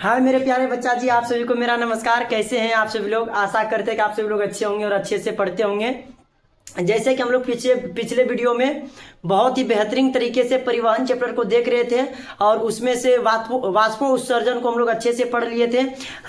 हाय मेरे प्यारे बच्चा जी, आप सभी को मेरा नमस्कार। कैसे हैं आप सभी लोग? आशा करते हैं कि आप सभी लोग अच्छे होंगे और अच्छे से पढ़ते होंगे। जैसे कि हम लोग पिछले वीडियो में बहुत ही बेहतरीन तरीके से परिवहन चैप्टर को देख रहे थे और उसमें से वाष्पों उत्सर्जन को हम लोग अच्छे से पढ़ लिए थे।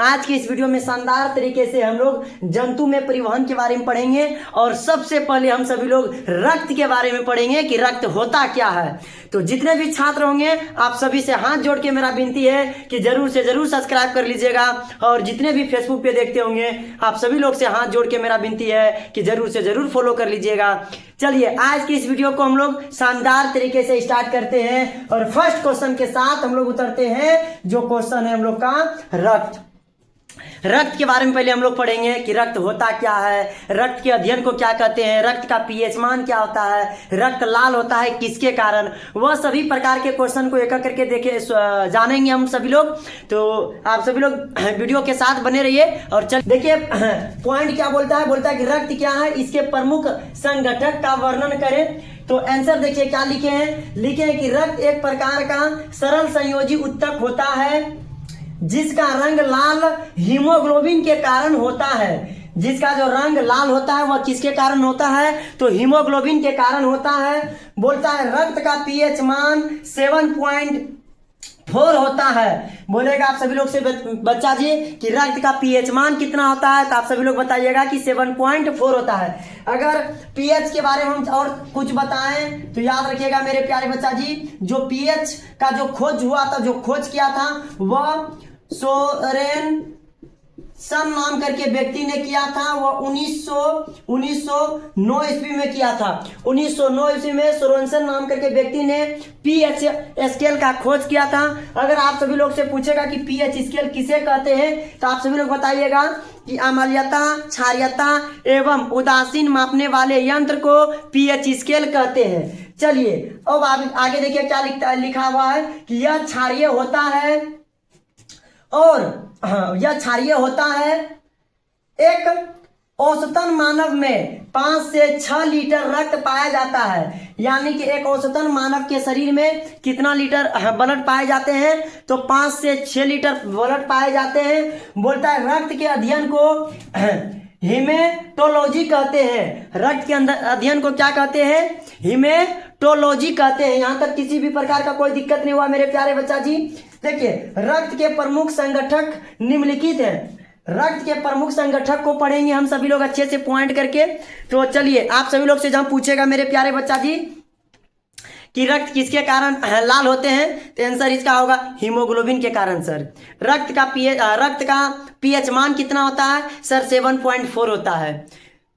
आज के इस वीडियो में शानदार तरीके से हम लोग जंतु में परिवहन के बारे में पढ़ेंगे और सबसे पहले हम सभी लोग रक्त के बारे में पढ़ेंगे कि रक्त होता क्या है। तो जितने भी छात्र होंगे आप सभी से हाथ जोड़ के मेरा विनती है कि जरूर से जरूर सब्सक्राइब कर लीजिएगा और जितने भी फेसबुक पे देखते होंगे आप सभी लोग से हाथ जोड़ के मेरा विनती है कि जरूर से जरूर फॉलो कर लीजिएगा। चलिए आज की इस वीडियो को हम लोग शानदार तरीके से स्टार्ट करते हैं और फर्स्ट क्वेश्चन के साथ हम लोग उतरते हैं। जो क्वेश्चन है हम लोग का रक्त के बारे में पहले हम लोग पढ़ेंगे कि रक्त होता क्या है, रक्त के अध्ययन को क्या कहते हैं, रक्त का पीएच मान क्या होता है, रक्त लाल होता है किसके कारण, वह सभी प्रकार के क्वेश्चन को एक एक करके देखे जानेंगे हम सभी लोग। तो आप सभी लोग वीडियो के साथ बने रहिए और चल देखिए पॉइंट क्या बोलता है कि रक्त क्या है, इसके प्रमुख संगठक का वर्णन करें। तो आंसर देखिए क्या लिखे हैं कि रक्त एक प्रकार का सरल संयोजी उत्तक होता है जिसका रंग लाल हीमोग्लोबिन के कारण होता है। जिसका जो रंग लाल होता है वह किसके कारण होता है? तो हीमोग्लोबिन के कारण होता है। बोलता है रक्त का पीएच मान 7.4 होता है। बोलेगा आप सभी लोग से बच्चा जी कि रक्त का पीएच मान कितना होता है, तो आप सभी लोग बताइएगा कि 7.4 होता है। अगर पीएच के बारे में हम और कुछ बताएं तो याद रखिएगा मेरे प्यारे बच्चा जी, जो पीएच का जो खोज हुआ था, जो खोज किया था वह सोरेनसन नाम करके व्यक्ति ने किया था। वह 1909 ईस्वी में किया था। 1909 ईस्वी में सोरेनसन नाम करके व्यक्ति ने पीएच स्केल का खोज किया था। अगर आप सभी लोग से पूछेगा कि पीएच स्केल किसे कहते हैं तो आप सभी लोग बताइएगा कि अम्लीयता, क्षारीयता एवं उदासीन मापने वाले यंत्र को पीएच स्केल कहते हैं। चलिए अब आगे देखिए क्या लिखा हुआ है कि यह क्षारीय होता है और यह क्षारीय होता है। एक औसतन मानव में 5 से 6 लीटर रक्त पाया जाता है। यानी कि एक औसतन मानव के शरीर में कितना लीटर ब्लड पाए जाते हैं? तो 5 से 6 लीटर ब्लड पाए जाते हैं। बोलता है रक्त के अध्ययन को हीमेटोलॉजी कहते हैं। रक्त के अंदर अध्ययन को क्या कहते हैं? हीमेटोलॉजी कहते हैं। यहां तक किसी भी प्रकार का कोई दिक्कत नहीं हुआ मेरे प्यारे बच्चा जी। देखिए रक्त के प्रमुख संगठक निम्नलिखित हैं। रक्त के प्रमुख संगठक को पढ़ेंगे हम सभी लोग अच्छे से पॉइंट करके। तो चलिए आप सभी लोग से जहां पूछेगा मेरे प्यारे बच्चा जी कि रक्त किसके कारण लाल होते हैं, तो आंसर इसका होगा हीमोग्लोबिन के कारण सर। रक्त का पीएच मान कितना होता है सर? 7.4 होता है।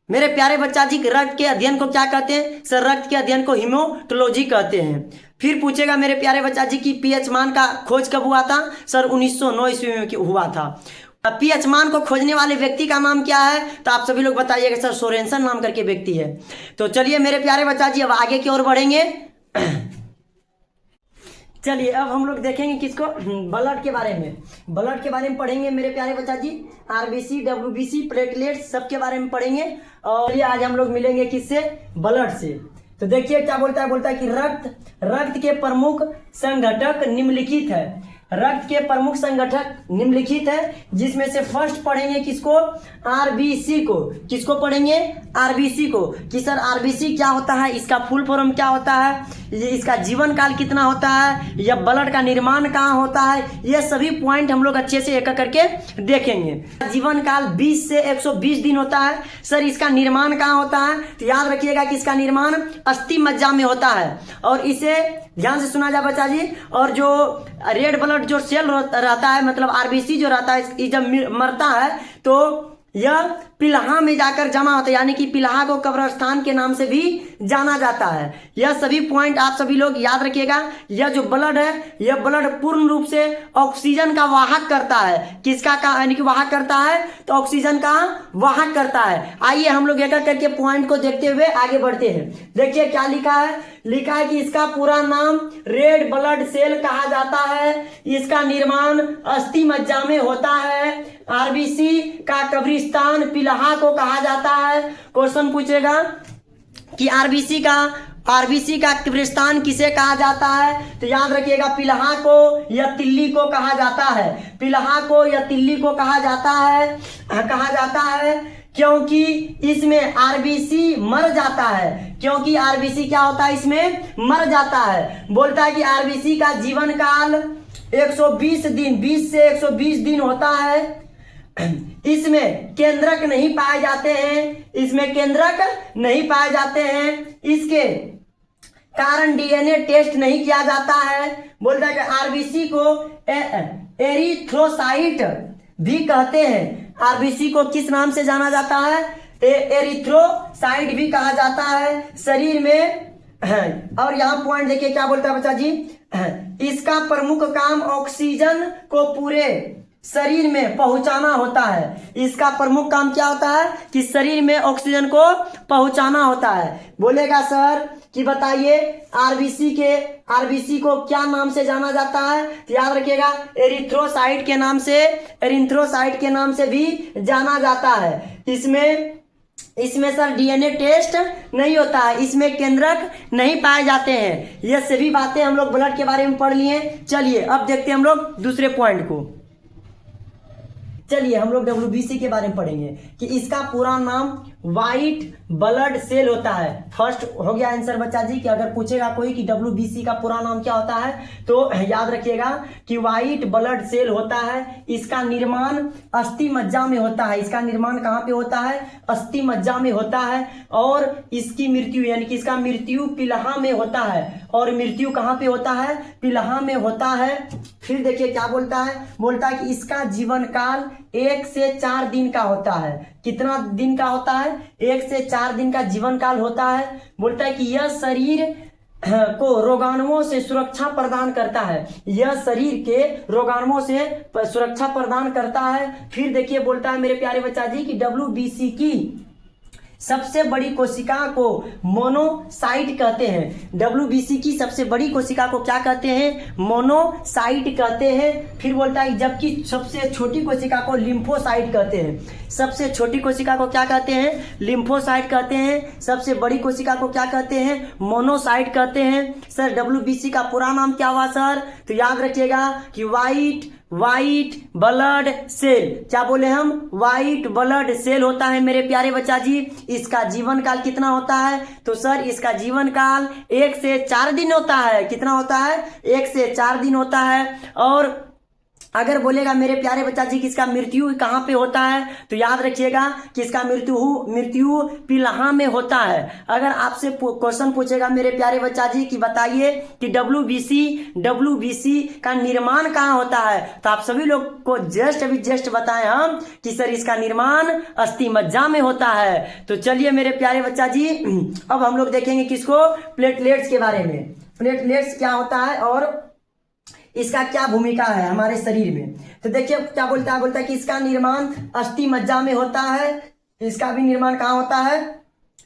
मेरे प्यारे बच्चा जी रक्त के अध्ययन को क्या कहते हैं सर? रक्त के अध्ययन को हीमोटोलॉजी कहते हैं। फिर पूछेगा मेरे प्यारे बच्चा जी कि पीएच मान का खोज कब हुआ था सर? 1909 ईस्वी में हुआ था। पीएच मान को खोजने वाले व्यक्ति का नाम क्या है? तो आप सभी लोग बताइएगा सर सोरेनसन नाम करके व्यक्ति है। तो चलिए मेरे प्यारे बच्चा जी अब आगे की ओर बढ़ेंगे। चलिए अब हम लोग देखेंगे किसको? ब्लड के बारे में। ब्लड के बारे में पढ़ेंगे मेरे प्यारे बच्चा जी। आरबीसी, डब्ल्यूबीसी, प्लेटलेट्स सबके बारे में पढ़ेंगे। और ये आज हम लोग मिलेंगे किससे? ब्लड से। तो देखिए क्या बोलता है कि रक्त के प्रमुख संगठक निम्नलिखित है। रक्त के प्रमुख संगठक निम्नलिखित है जिसमें से फर्स्ट पढ़ेंगे किसको? आरबीसी को। किसको पढ़ेंगे? आरबीसी को। कि सर आरबीसी क्या होता है, इसका फुल फॉर्म क्या होता है, ये इसका जीवन काल कितना होता है, या ब्लड का निर्माण कहाँ होता है, ये सभी पॉइंट हम लोग अच्छे से एक करके देखेंगे। जीवन काल 20 से 120 दिन होता है। सर इसका निर्माण कहाँ होता है? तो याद रखिएगा कि इसका निर्माण अस्थि मज्जा में होता है। और इसे ध्यान से सुना जाए बच्चा जी। और जो रेड ब्लड जो सेल रहता है, मतलब आरबीसी जो रहता है, जब मरता है तो यह पिलहा में जाकर जमा होता है। यानी कि पिलहा को कब्रस्तान के नाम से भी जाना जाता है। यह सभी पॉइंट आप सभी लोग याद रखिएगा। यह जो ब्लड है, यह ब्लड पूर्ण रूप से ऑक्सीजन का वाहक करता है। किसका यानी कि वाहक करता है? तो ऑक्सीजन का वाहक करता है। आइए हम लोग एक एक करके पॉइंट को देखते हुए आगे बढ़ते हैं। देखिए क्या लिखा है कि इसका पूरा नाम रेड ब्लड सेल कहा जाता है। इसका निर्माण अस्थि मज्जा में होता है। आरबीसी का कब्रिस्तान पिलहा को कहा जाता है। क्वेश्चन पूछेगा कि आरबीसी का आरबीसी का कब्रिस्तान किसे कहा जाता है? तो याद रखिएगा, पिलहा को या तिल्ली को कहा जाता है। पिलहा को या तिल्ली को कहा जाता है क्योंकि इसमें आरबीसी मर जाता है। क्योंकि आरबीसी क्या होता है? इसमें मर जाता है। बोलता है कि आरबीसी का जीवन काल 120 दिन, 20 से 120 दिन होता है। इसमें केंद्रक नहीं पाए जाते हैं। इसमें केंद्रक नहीं पाए जाते हैं। इसके कारण डीएनए टेस्ट नहीं किया जाता है। बोलता है कि आरबीसी को एरिथ्रोसाइट भी कहते हैं। आरबीसी को किस नाम से जाना जाता है? एरिथ्रोसाइट भी कहा जाता है शरीर में। और यहाँ पॉइंट देखिए क्या बोलता है बच्चा जी, इसका प्रमुख काम ऑक्सीजन को पूरे शरीर में पहुंचाना होता है। इसका प्रमुख काम क्या होता है? कि शरीर में ऑक्सीजन को पहुंचाना होता है। बोलेगा सर कि बताइए आरबीसी को क्या नाम से जाना जाता है? तो याद रखिएगा, एरिथ्रोसाइट के नाम से भी जाना जाता है। इसमें सर डीएनए टेस्ट नहीं होता है। इसमें केंद्रक नहीं पाए जाते हैं। ये सभी बातें हम लोग ब्लड के बारे में पढ़ लिए। चलिए अब देखते हैं हम लोग दूसरे पॉइंट को। चलिए हम लोग डब्ल्यूबीसी के बारे में पढ़ेंगे कि इसका पूरा नाम व्हाइट ब्लड सेल होता है। फर्स्ट हो गया आंसर बच्चा जी कि अगर पूछेगा कोई कि डब्ल्यूबीसी का पूरा नाम क्या होता है तो याद रखिएगा कि व्हाइट ब्लड सेल होता है। इसका निर्माण अस्थि मज्जा में होता है। इसका निर्माण कहाँ पे होता है? अस्थि मज्जा में होता है। और इसकी मृत्यु यानी कि इसका मृत्यु पिलहा में होता है। और मृत्यु कहाँ पे होता है? पिलहा में होता है। फिर देखिए क्या बोलता है, बोलता है कि इसका जीवन काल 1 से 4 दिन का होता है। कितना दिन का होता है? 1 से 4 दिन का जीवन काल होता है। बोलता है कि यह शरीर को रोगाणुओं से सुरक्षा प्रदान करता है। यह शरीर के रोगाणुओं से सुरक्षा प्रदान करता है। फिर देखिए बोलता है मेरे प्यारे बच्चा जी कि डब्ल्यूबीसी की सबसे बड़ी कोशिका को मोनोसाइट कहते हैं। डब्ल्यूबीसी की सबसे बड़ी कोशिका को क्या कहते हैं? मोनोसाइट कहते हैं। फिर बोलता है जबकि सबसे छोटी कोशिका को लिम्फोसाइट कहते हैं। सबसे छोटी कोशिका को क्या कहते हैं? लिम्फोसाइट कहते हैं। सबसे बड़ी कोशिका को क्या कहते हैं? मोनोसाइट कहते हैं। सर डब्ल्यूबीसी का पूरा नाम क्या हुआ सर? तो याद रखिएगा कि व्हाइट ब्लड सेल। क्या बोले हम? व्हाइट ब्लड सेल होता है मेरे प्यारे बच्चा जी। इसका जीवन काल कितना होता है? तो सर इसका जीवन काल 1 से 4 दिन होता है। कितना होता है? 1 से 4 दिन होता है। और अगर बोलेगा मेरे प्यारे बच्चा जी कि इसका मृत्यु कहाँ पे होता है तो याद रखिएगा कि इसका मृत्यु पिलहा में होता है। अगर आपसे क्वेश्चन पूछेगा मेरे प्यारे बच्चा जी कि बताइए कि डब्ल्यूबीसी का निर्माण कहाँ होता है तो आप सभी लोग को जस्ट बताएं हम कि सर इसका निर्माण अस्थि मज्जा में होता है। तो चलिए मेरे प्यारे बच्चा जी अब हम लोग देखेंगे किसको? प्लेटलेट्स के बारे में। प्लेटलेट्स क्या होता है और इसका क्या भूमिका है हमारे शरीर में। तो देखिए क्या बोलता है, बोलता है कि इसका निर्माण अस्थि मज्जा में होता है। इसका भी निर्माण कहाँ होता है?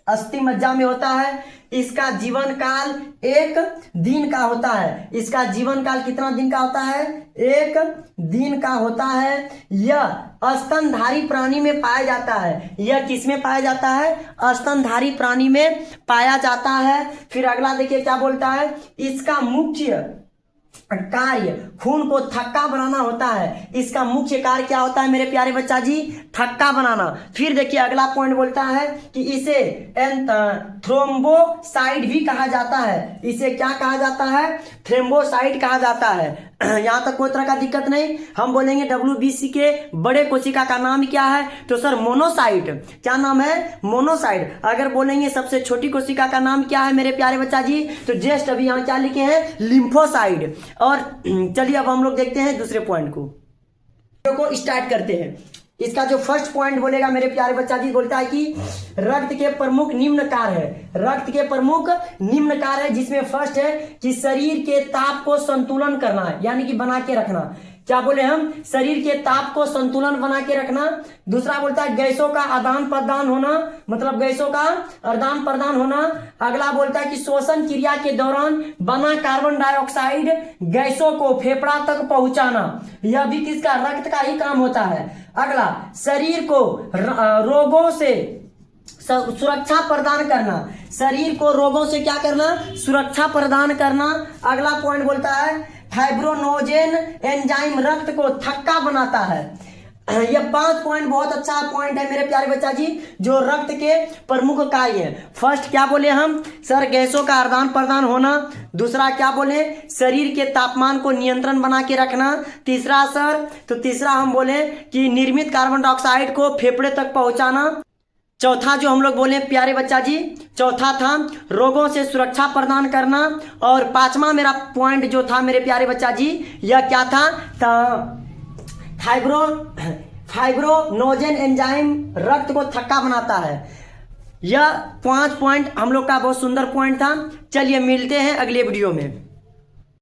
अस्थि मज्जा में होता है। इसका जीवन काल 1 दिन का होता है। इसका जीवन काल कितना दिन का होता है? 1 दिन का होता है। यह स्तनधारी प्राणी में पाया जाता है। यह किस में पाया जाता है? स्तनधारी प्राणी में पाया जाता है। फिर अगला देखिए क्या बोलता है, इसका मुख्य कार्य खून को थक्का बनाना होता है। इसका मुख्य कार्य क्या होता है मेरे प्यारे बच्चा जी? थक्का बनाना। फिर देखिए अगला पॉइंट बोलता है कि इसे थ्रोम्बोसाइट भी कहा जाता है। इसे क्या कहा जाता है? थ्रोम्बोसाइट कहा जाता है। यहाँ तक कोई तरह का दिक्कत नहीं। हम बोलेंगे डब्ल्यूबीसी के बड़े कोशिका का नाम क्या है तो सर मोनोसाइट। क्या नाम है? मोनोसाइट। अगर बोलेंगे सबसे छोटी कोशिका का नाम क्या है मेरे प्यारे बच्चा जी तो जस्ट अभी यहाँ क्या लिखे हैं? लिम्फोसाइट। और चलिए अब हम लोग देखते हैं दूसरे पॉइंट को स्टार्ट करते हैं। इसका जो फर्स्ट पॉइंट बोलेगा मेरे प्यारे बच्चा जी बोलता है कि रक्त के प्रमुख निम्न कार्य है। रक्त के प्रमुख निम्न कार्य है जिसमें फर्स्ट है कि शरीर के ताप को संतुलन करना है यानी कि बना के रखना। क्या बोले हम? शरीर के ताप को संतुलन बना के रखना। दूसरा बोलता है गैसों का आदान प्रदान होना, मतलब गैसों का आदान प्रदान होना। अगला बोलता है कि श्वसन क्रिया के दौरान बना कार्बन डाइऑक्साइड गैसों को फेफड़ा तक पहुंचाना। यह भी किसका? रक्त का ही काम होता है। अगला शरीर को रोगों से सुरक्षा प्रदान करना, शरीर को रोगों से क्या करना, सुरक्षा प्रदान करना। अगला पॉइंट बोलता है फाइब्रोनोजेन एंजाइम रक्त को थक्का बनाता है। ये 5 पॉइंट बहुत अच्छा पॉइंट है मेरे प्यारे बच्चा जी, जो रक्त के प्रमुख कार्य है। फर्स्ट क्या बोले हम सर, गैसों का आदान प्रदान होना। दूसरा क्या बोले, शरीर के तापमान को नियंत्रण बना के रखना। तीसरा सर, तो तीसरा हम बोले कि निर्मित कार्बन डाइऑक्साइड को फेफड़े तक पहुंचाना। चौथा जो हम लोग बोले प्यारे बच्चा जी, चौथा था रोगों से सुरक्षा प्रदान करना। और 5वां मेरा पॉइंट जो था मेरे प्यारे बच्चा जी, यह क्या था, फाइब्रोनोजेन एंजाइम रक्त को थक्का बनाता है। यह 5 पॉइंट हम लोग का बहुत सुंदर पॉइंट था। चलिए मिलते हैं अगले वीडियो में।